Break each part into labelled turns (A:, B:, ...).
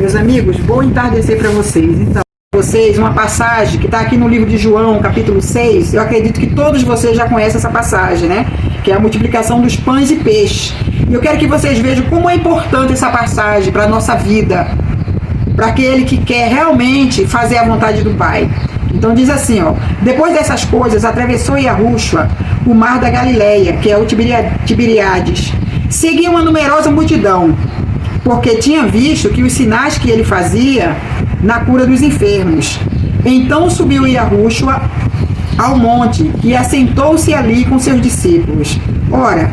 A: Meus amigos, bom entardecer para vocês. Então, vocês, uma passagem que está aqui no livro de João, capítulo 6, eu acredito que todos vocês já conhecem essa passagem, né? Que é a multiplicação dos pães e peixes. E eu quero que vocês vejam como é importante essa passagem para a nossa vida, para aquele que quer realmente fazer a vontade do Pai. Então diz assim, ó: depois dessas coisas, atravessou Yahushua o mar da Galileia, que é o Tiberíades. Seguia uma numerosa multidão, porque tinha visto que os sinais que ele fazia na cura dos enfermos. Então subiu Yahushua ao monte e assentou-se ali com seus discípulos. Ora,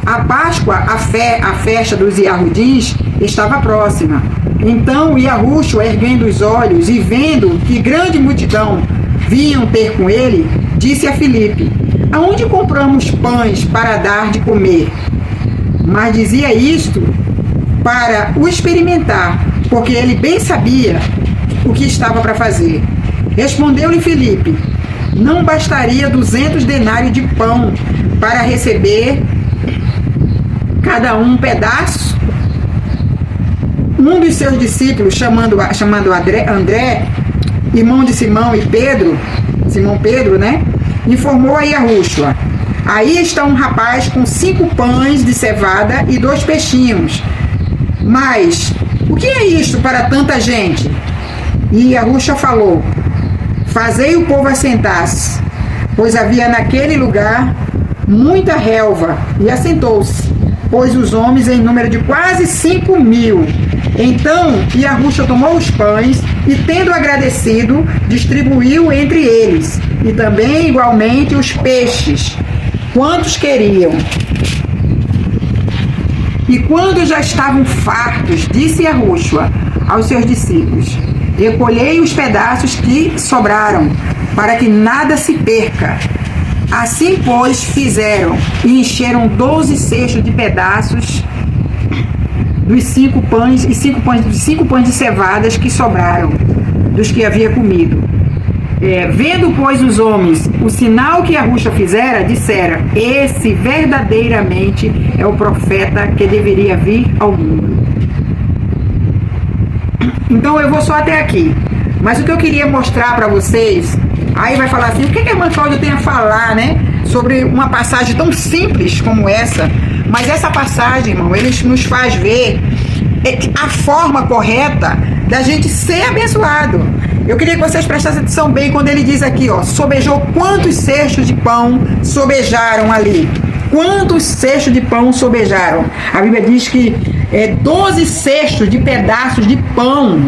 A: a Páscoa, a festa dos Yahudins, estava próxima. Então Yahushua, erguendo os olhos e vendo que grande multidão vinham ter com ele, disse a Filipe: aonde compramos pães para dar de comer? Mas dizia isto para o experimentar, porque ele bem sabia o que estava para fazer. Respondeu-lhe Filipe: não bastaria 200 denários de pão para receber cada um pedaço? Um dos seus discípulos, chamando André, irmão de Simão e Pedro, Simão Pedro, né, informou a Yahushua: aí está um rapaz com 5 pães de cevada e 2 peixinhos. Mas o que é isto para tanta gente? E Yahushua falou: fazei o povo assentar-se, pois havia naquele lugar muita relva. E assentou-se, pois os homens em número de quase 5.000. Então Yahushua tomou os pães e, tendo agradecido, distribuiu entre eles, e também igualmente os peixes, quantos queriam. E quando já estavam fartos, disse Yahushua aos seus discípulos: recolhei os pedaços que sobraram, para que nada se perca. Assim, pois, fizeram, e encheram 12 cestos de pedaços dos 5 pães e 5 pães de cevadas que sobraram dos que havia comido. Vendo, pois, os homens o sinal que Yahushua fizera, disseram: esse verdadeiramente é o profeta que deveria vir ao mundo. Então eu vou só até aqui, mas o que eu queria mostrar para vocês, aí vai falar assim: o que a irmã Cláudia tem a falar, né, sobre uma passagem tão simples como essa? Mas essa passagem, irmão, ele nos faz ver a forma correta da gente ser abençoado. Eu queria que vocês prestassem atenção bem quando ele diz aqui, ó: sobejou. Quantos cestos de pão sobejaram ali? Quantos cestos de pão sobejaram? A Bíblia diz que 12 cestos de pedaços de pão,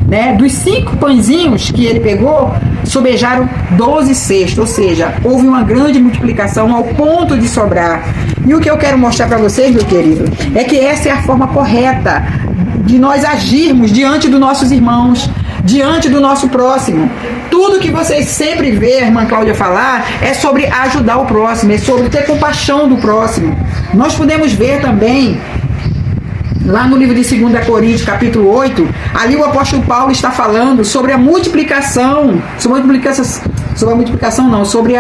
A: né? Dos 5 pãezinhos que ele pegou, sobejaram 12 cestos, ou seja, houve uma grande multiplicação ao ponto de sobrar. E o que eu quero mostrar para vocês, meu querido, é que essa é a forma correta de nós agirmos diante dos nossos irmãos, diante do nosso próximo. Tudo que vocês sempre vê a irmã Cláudia falar é sobre ajudar o próximo, é sobre ter compaixão do próximo. Nós podemos ver também lá no livro de 2 Coríntios, capítulo 8, ali o apóstolo Paulo está falando sobre a multiplicação, sobre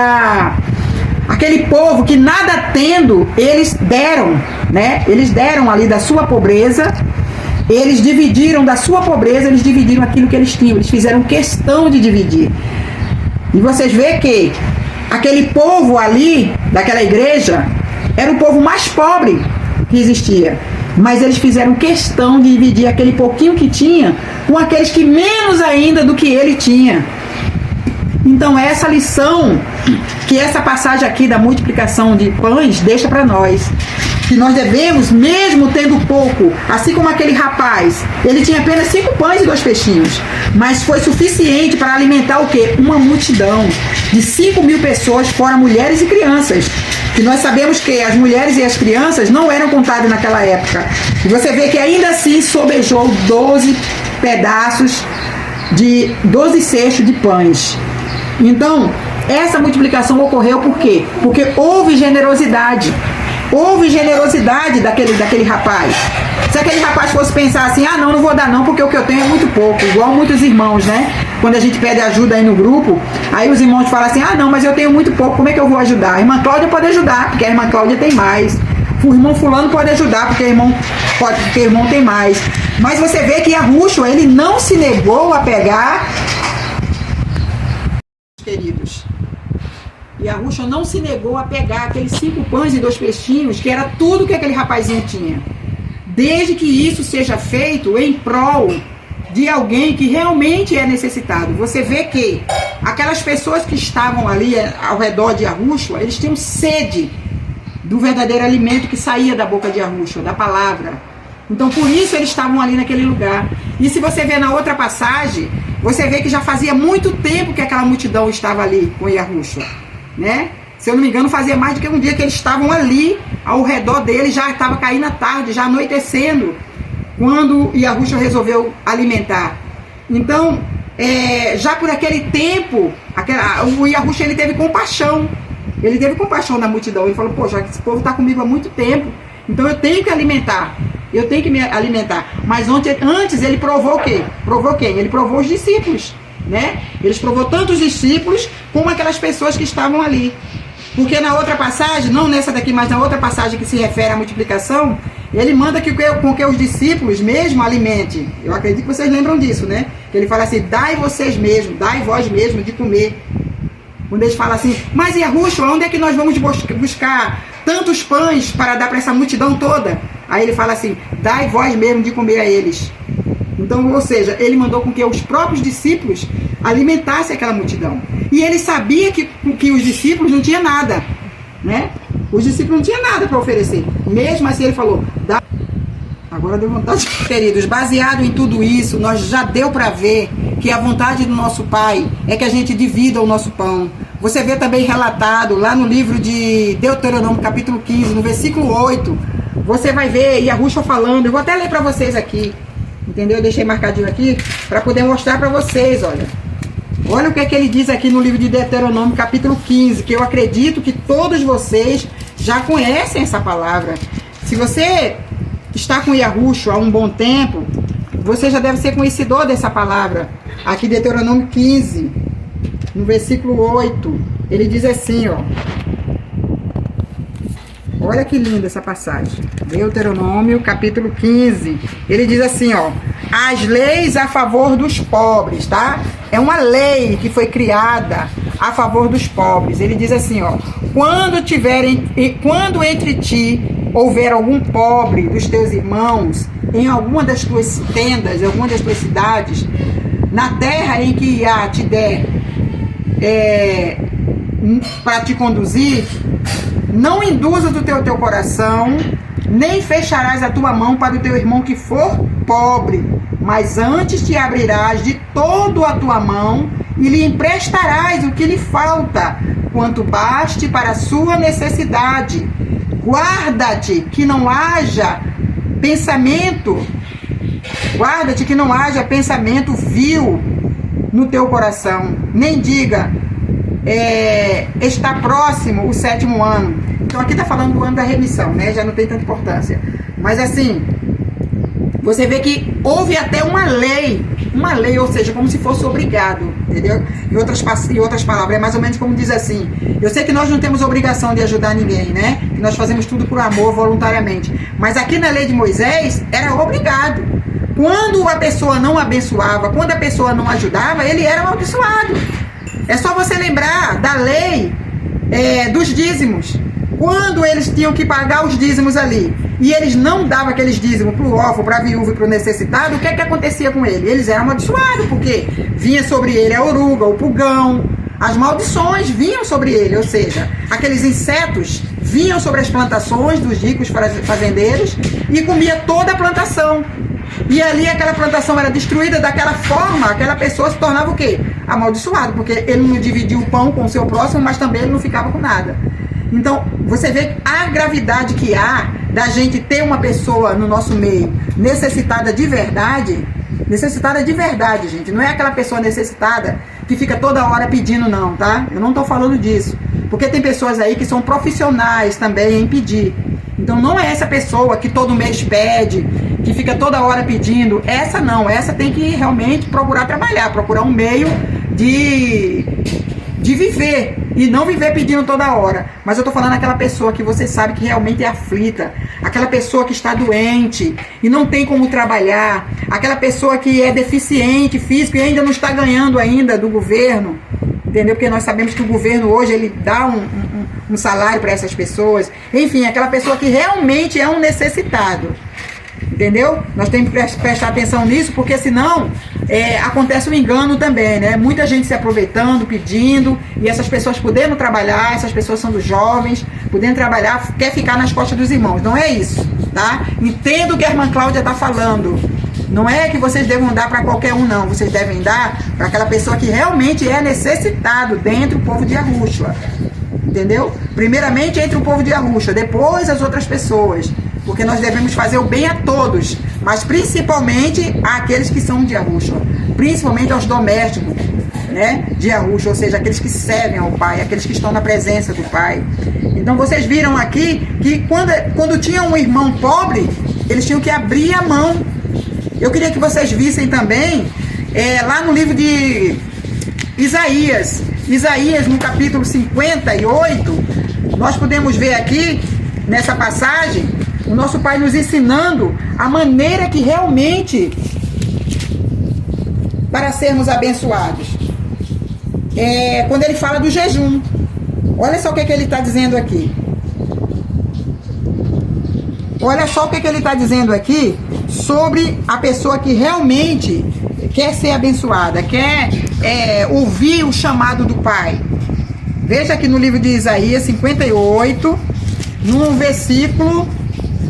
A: aquele povo que nada tendo, eles deram, né? Eles deram ali da sua pobreza, eles dividiram da sua pobreza, eles dividiram aquilo que eles tinham, eles fizeram questão de dividir. E vocês veem que aquele povo ali, daquela igreja, era o povo mais pobre que existia. Mas eles fizeram questão de dividir aquele pouquinho que tinha com aqueles que menos ainda do que ele tinha. Então essa lição que essa passagem aqui da multiplicação de pães deixa para nós, que nós devemos, mesmo tendo pouco, assim como aquele rapaz, ele tinha apenas 5 pães e 2 peixinhos, mas foi suficiente para alimentar o quê? Uma multidão de 5.000 pessoas, fora mulheres e crianças. E nós sabemos que as mulheres e as crianças não eram contadas naquela época. E você vê que ainda assim sobejou 12 pedaços de 12 cestos de pães. Então, essa multiplicação ocorreu por quê? Porque houve generosidade. Houve generosidade daquele rapaz. Se aquele rapaz fosse pensar assim: ah, não vou dar não, porque o que eu tenho é muito pouco, igual muitos irmãos, né? Quando a gente pede ajuda aí no grupo, aí os irmãos falam assim: ah, não, mas eu tenho muito pouco, como é que eu vou ajudar? A irmã Cláudia pode ajudar, porque a irmã Cláudia tem mais. O irmão fulano pode ajudar, porque o irmão tem mais. Mas você vê que Yahushua, ele não se negou a pegar, queridos. Yahushua não se negou a pegar aqueles 5 pães e 2 peixinhos, que era tudo que aquele rapazinho tinha. Desde que isso seja feito em prol de alguém que realmente é necessitado. Você vê que aquelas pessoas que estavam ali ao redor de Yahushua, eles tinham sede do verdadeiro alimento que saía da boca de Yahushua, da palavra. Então por isso eles estavam ali naquele lugar. E se você vê na outra passagem, você vê que já fazia muito tempo que aquela multidão estava ali com Yahushua, né? Se eu não me engano, fazia mais do que um dia que eles estavam ali ao redor dele, já estava caindo a tarde, já anoitecendo, quando Yahushua resolveu alimentar. Então, já por aquele tempo, o Yahushua, ele teve compaixão. Ele teve compaixão da multidão. Ele falou, pô, já que esse povo está comigo há muito tempo, então eu tenho que alimentar. Eu tenho que me alimentar. Mas antes ele provou o quê? Provou quem? Ele provou os discípulos, né? Eles provou tanto os discípulos como aquelas pessoas que estavam ali. Porque na outra passagem, não nessa daqui, mas na outra passagem que se refere à multiplicação, ele manda com que os discípulos mesmo alimentem. Eu acredito que vocês lembram disso, né? Que ele fala assim, dai vocês mesmos, dai vós mesmos de comer. Quando eles falam assim, mas Yahushua, onde é que nós vamos buscar tantos pães para dar para essa multidão toda? Aí ele fala assim, dai vós mesmo de comer a eles. Então, ou seja, ele mandou com que os próprios discípulos alimentassem aquela multidão. E ele sabia que os discípulos não tinham nada, né? Os discípulos não tinham nada para oferecer. Mesmo assim ele falou, dá. Agora deu vontade. Queridos, baseado em tudo isso, nós já deu para ver que a vontade do nosso Pai é que a gente divida o nosso pão. Você vê também relatado lá no livro de Deuteronômio, capítulo 15, no versículo 8, você vai ver Yahushua falando, eu vou até ler para vocês aqui, entendeu? Eu deixei marcadinho aqui para poder mostrar para vocês, olha. Olha o que é que ele diz aqui no livro de Deuteronômio, capítulo 15, que eu acredito que todos vocês já conhecem essa palavra. Se você está com Yahushua há um bom tempo, você já deve ser conhecedor dessa palavra. Aqui Deuteronômio 15, no versículo 8, ele diz assim, ó. Olha que linda essa passagem. Deuteronômio, capítulo 15. Ele diz assim, ó. As leis a favor dos pobres, tá? É uma lei que foi criada a favor dos pobres. Ele diz assim, ó. Quando entre ti houver algum pobre dos teus irmãos, em alguma das tuas tendas, em alguma das tuas cidades, na terra em que Iá te der para te conduzir, não induzas o teu coração, nem fecharás a tua mão para o teu irmão que for pobre, mas antes te abrirás de todo a tua mão e lhe emprestarás o que lhe falta, quanto baste para a sua necessidade. Guarda-te que não haja pensamento vil no teu coração, nem diga, está próximo o 7º ano. Então aqui está falando do ano da remissão, né? Já não tem tanta importância. Mas assim, você vê que houve até uma lei, ou seja, como se fosse obrigado, entendeu? Em outras palavras, é mais ou menos como diz assim, eu sei que nós não temos obrigação de ajudar ninguém, né? Que nós fazemos tudo por amor, voluntariamente. Mas aqui na lei de Moisés, era obrigado. Quando a pessoa não abençoava, quando a pessoa não ajudava, ele era amaldiçoado. É só você lembrar da lei dos dízimos. Quando eles tinham que pagar os dízimos ali, e eles não davam aqueles dízimos para o órfão, para a viúva e para o necessitado, o que é que acontecia com ele? Eles eram amaldiçoados, porque vinha sobre ele a oruga, o pulgão, as maldições vinham sobre ele, ou seja, aqueles insetos vinham sobre as plantações dos ricos fazendeiros e comia toda a plantação. E ali aquela plantação era destruída daquela forma, aquela pessoa se tornava o quê? Amaldiçoado, porque ele não dividia o pão com o seu próximo, mas também ele não ficava com nada. Então, você vê a gravidade que há da gente ter uma pessoa no nosso meio necessitada de verdade, gente. Não é aquela pessoa necessitada que fica toda hora pedindo não, tá? Eu não tô falando disso. Porque tem pessoas aí que são profissionais também em pedir. Então, não é essa pessoa que todo mês pede, que fica toda hora pedindo. Essa não, essa tem que realmente procurar trabalhar, procurar um meio de viver, E não viver pedindo toda hora. Mas eu estou falando aquela pessoa que você sabe que realmente é aflita. Aquela pessoa que está doente e não tem como trabalhar. Aquela pessoa que é deficiente físico e ainda não está ganhando ainda do governo. Entendeu? Porque nós sabemos que o governo hoje ele dá um salário para essas pessoas. Enfim, aquela pessoa que realmente é um necessitado. Entendeu? Nós temos que prestar atenção nisso, porque senão acontece um engano também, né? Muita gente se aproveitando, pedindo, e essas pessoas podendo trabalhar, essas pessoas são dos jovens, podendo trabalhar, quer ficar nas costas dos irmãos. Não é isso, tá? Entenda o que a irmã Cláudia está falando. Não é que vocês devam dar para qualquer um, não. Vocês devem dar para aquela pessoa que realmente é necessitado dentro do povo de Arúxua. Entendeu? Primeiramente entre o povo de Arúxua, depois as outras pessoas. Porque nós devemos fazer o bem a todos, mas principalmente àqueles que são de Arúxua, principalmente aos domésticos, né, de Arúxua, ou seja, aqueles que servem ao Pai, aqueles que estão na presença do Pai. Então vocês viram aqui que quando tinha um irmão pobre, eles tinham que abrir a mão. Eu queria que vocês vissem também, lá no livro de Isaías, no capítulo 58, nós podemos ver aqui, nessa passagem, o nosso Pai nos ensinando a maneira que realmente para sermos abençoados. Quando ele fala do jejum. Olha só o que ele está dizendo aqui. Olha só o que ele está dizendo aqui sobre a pessoa que realmente quer ser abençoada, quer ouvir o chamado do Pai. Veja aqui no livro de Isaías 58, num versículo,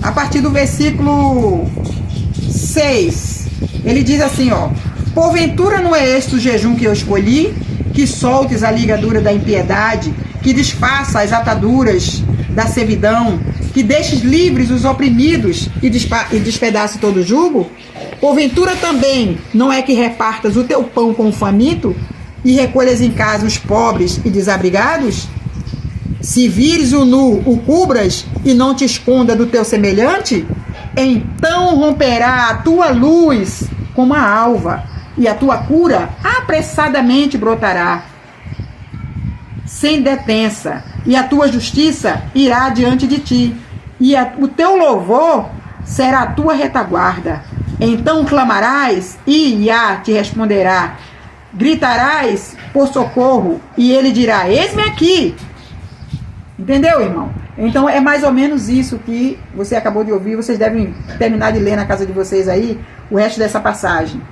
A: a partir do versículo 6, ele diz assim, ó: porventura não é este o jejum que eu escolhi, que soltes a ligadura da impiedade, que desfaça as ataduras da servidão, que deixes livres os oprimidos e despedace todo o jugo? Porventura também não é que repartas o teu pão com o faminto e recolhas em casa os pobres e desabrigados? Se vires o nu, o cubras e não te esconda do teu semelhante, então romperá a tua luz como a alva, e a tua cura apressadamente brotará, sem detença, e a tua justiça irá diante de ti, e o teu louvor será a tua retaguarda. Então clamarás, e Iá te responderá, gritarás por socorro, e ele dirá: eis-me aqui. Entendeu, irmão? Então é mais ou menos isso que você acabou de ouvir. Vocês devem terminar de ler na casa de vocês aí o resto dessa passagem.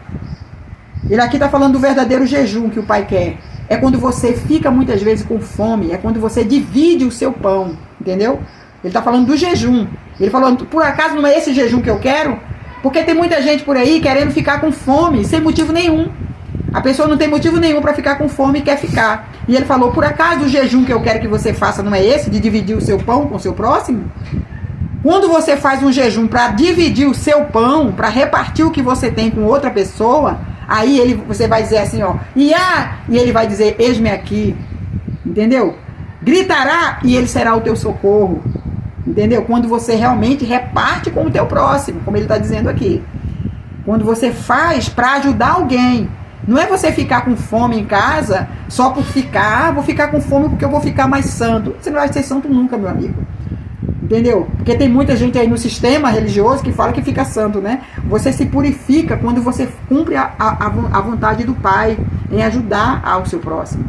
A: Ele aqui está falando do verdadeiro jejum que o Pai quer. É quando você fica muitas vezes com fome, é quando você divide o seu pão, entendeu? Ele está falando do jejum. Ele falou: por acaso não é esse jejum que eu quero? Porque tem muita gente por aí querendo ficar com fome, sem motivo nenhum. A pessoa não tem motivo nenhum para ficar com fome e quer ficar. E ele falou: por acaso o jejum que eu quero que você faça não é esse, de dividir o seu pão com o seu próximo? Quando você faz um jejum para dividir o seu pão, para repartir o que você tem com outra pessoa, aí você vai dizer assim, ó, e ele vai dizer: eis-me aqui. Entendeu? Gritará e ele será o teu socorro. Entendeu? Quando você realmente reparte com o teu próximo, como ele está dizendo aqui. Quando você faz para ajudar alguém. Não é você ficar com fome em casa só por ficar: vou ficar com fome porque eu vou ficar mais santo. Você não vai ser santo nunca, meu amigo. Entendeu? Porque tem muita gente aí no sistema religioso que fala que fica santo, né? Você se purifica quando você cumpre a vontade do Pai em ajudar ao seu próximo.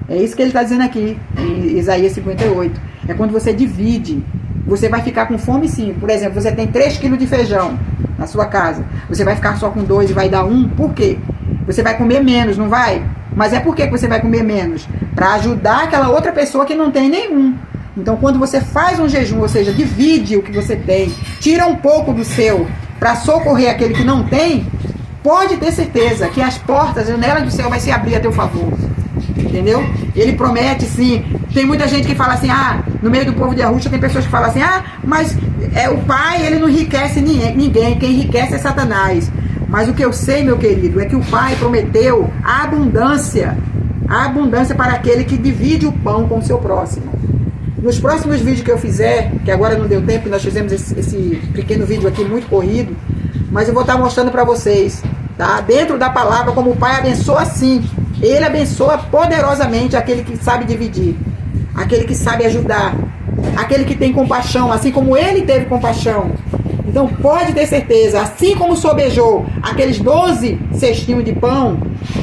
A: É isso que ele está dizendo aqui em Isaías 58. É quando você divide. Você vai ficar com fome, sim. Por exemplo, você tem 3 quilos de feijão na sua casa. Você vai ficar só com 2 e vai dar 1. Por quê? Você vai comer menos, não vai? Mas é por que você vai comer menos? Para ajudar aquela outra pessoa que não tem nenhum. Então, quando você faz um jejum, ou seja, divide o que você tem, tira um pouco do seu para socorrer aquele que não tem, pode ter certeza que as portas, as janelas do céu vai se abrir a teu favor. Entendeu? Ele promete, sim. Tem muita gente que fala assim: no meio do povo de Arúxua tem pessoas que falam assim: mas o Pai, ele não enriquece ninguém, quem enriquece é Satanás. Mas o que eu sei, meu querido, é que o Pai prometeu a abundância para aquele que divide o pão com o seu próximo. Nos próximos vídeos que eu fizer, que agora não deu tempo, nós fizemos esse pequeno vídeo aqui muito corrido, mas eu vou estar mostrando para vocês, tá? Dentro da palavra, como o Pai abençoa sim Ele abençoa poderosamente aquele que sabe dividir, aquele que sabe ajudar, aquele que tem compaixão, assim como ele teve compaixão. Então pode ter certeza, assim como sobejou aqueles 12 cestinhos de pão,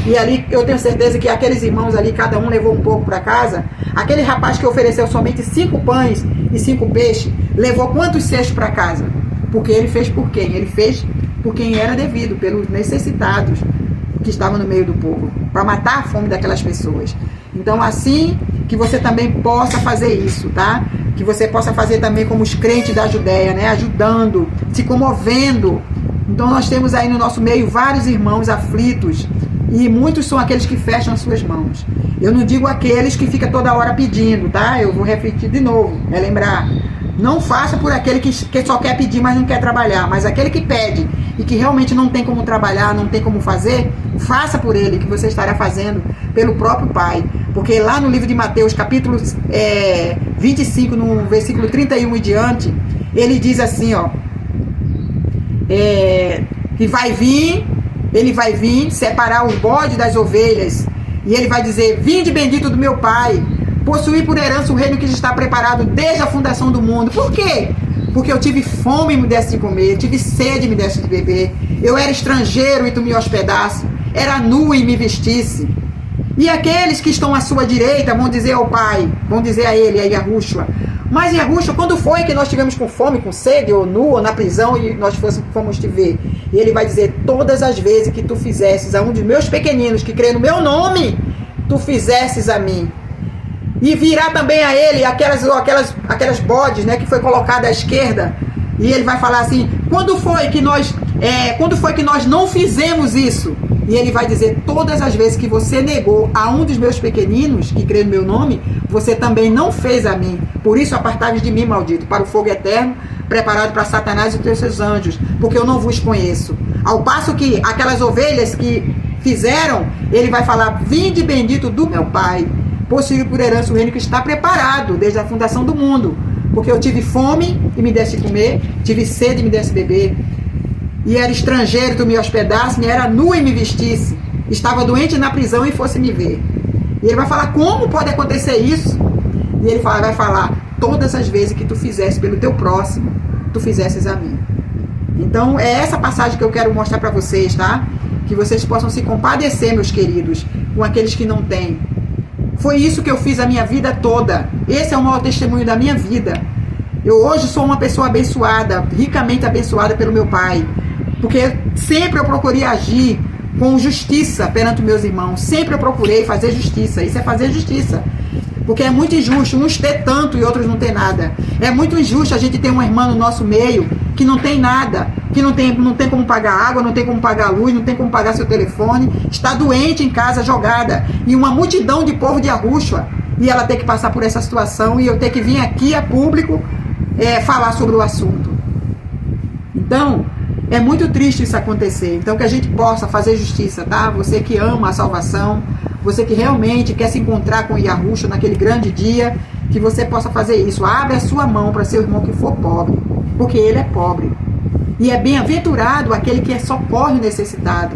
A: e ali eu tenho certeza que aqueles irmãos ali, cada um levou um pouco para casa. Aquele rapaz que ofereceu somente 5 pães e 5 peixes, levou quantos cestos para casa? Porque ele fez por quem? Ele fez por quem era devido, pelos necessitados que estavam no meio do povo, para matar a fome daquelas pessoas. Então assim que você também possa fazer isso, tá? Que você possa fazer também como os crentes da Judéia, né? Ajudando, se comovendo. Então nós temos aí no nosso meio vários irmãos aflitos, e muitos são aqueles que fecham as suas mãos. Eu não digo aqueles que ficam toda hora pedindo, tá? Eu vou repetir de novo, lembrar. Não faça por aquele que só quer pedir, mas não quer trabalhar. Mas aquele que pede e que realmente não tem como trabalhar, não tem como fazer, faça por ele, que você estará fazendo pelo próprio Pai. Porque lá no livro de Mateus, capítulo 25, no versículo 31 e diante, ele diz assim, ó, que ele vai vir separar os bodes das ovelhas, e ele vai dizer: vinde bendito do meu Pai, possuir por herança o reino que já está preparado desde a fundação do mundo. Por quê? Porque eu tive fome e me deste de comer, tive sede e me deste de beber, eu era estrangeiro e tu me hospedaste, era nu e me vestisse. E aqueles que estão à sua direita vão dizer ao Pai, vão dizer a ele, a Yahushua: mas Yahushua, quando foi que nós tivemos com fome, com sede, ou nu, ou na prisão, e nós fomos te ver? E ele vai dizer: todas as vezes que tu fizesses a um dos meus pequeninos que crê no meu nome, tu fizesses a mim. E virá também a ele aquelas bodes, né, que foi colocada à esquerda, e ele vai falar assim: quando foi que nós não fizemos isso? E ele vai dizer: todas as vezes que você negou a um dos meus pequeninos que crê no meu nome, você também não fez a mim. Por isso apartai-vos de mim, maldito, para o fogo eterno, preparado para Satanás e os seus anjos, porque eu não vos conheço. Ao passo que aquelas ovelhas que fizeram, ele vai falar: vinde bendito do meu Pai, possuir por herança o reino que está preparado desde a fundação do mundo. Porque eu tive fome e me deste comer, tive sede e me deste beber, e era estrangeiro, tu me hospedasse, era nu e me vestisse, estava doente na prisão e fosse me ver. E ele vai falar: como pode acontecer isso? E ele vai falar: todas as vezes que tu fizesse pelo teu próximo, tu fizesses a mim. Então é essa passagem que eu quero mostrar para vocês, tá? Que vocês possam se compadecer, meus queridos, com aqueles que não têm. Foi isso que eu fiz a minha vida toda. Esse é o maior testemunho da minha vida. Eu hoje sou uma pessoa abençoada, ricamente abençoada pelo meu Pai, porque sempre eu procurei agir com justiça perante meus irmãos. Sempre eu procurei fazer justiça. Isso é fazer justiça. Porque é muito injusto uns ter tanto e outros não ter nada. É muito injusto a gente ter uma irmã no nosso meio que não tem nada, que não tem como pagar água, não tem como pagar luz, não tem como pagar seu telefone, está doente em casa, jogada, e uma multidão de povo de Yahushua, e ela ter que passar por essa situação, e eu ter que vir aqui a público falar sobre o assunto. Então, é muito triste isso acontecer. Então, que a gente possa fazer justiça, tá? Você que ama a salvação, você que realmente quer se encontrar com Yahushua naquele grande dia, que você possa fazer isso. Abre a sua mão para seu irmão que for pobre, porque ele é pobre. E é bem-aventurado aquele que socorre o necessitado,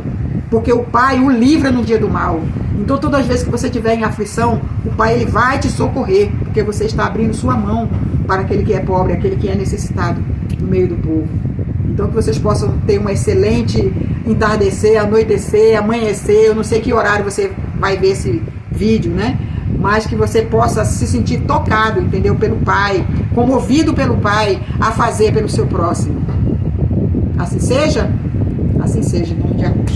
A: porque o Pai o livra no dia do mal. Então, todas as vezes que você estiver em aflição, o Pai ele vai te socorrer, porque você está abrindo sua mão para aquele que é pobre, aquele que é necessitado no meio do povo. Então, que vocês possam ter um excelente entardecer, anoitecer, amanhecer. Eu não sei que horário você vai ver esse vídeo, né? Mas que você possa se sentir tocado, entendeu? Pelo Pai, comovido pelo Pai a fazer pelo seu próximo. Assim seja? Assim seja, em nome de Deus.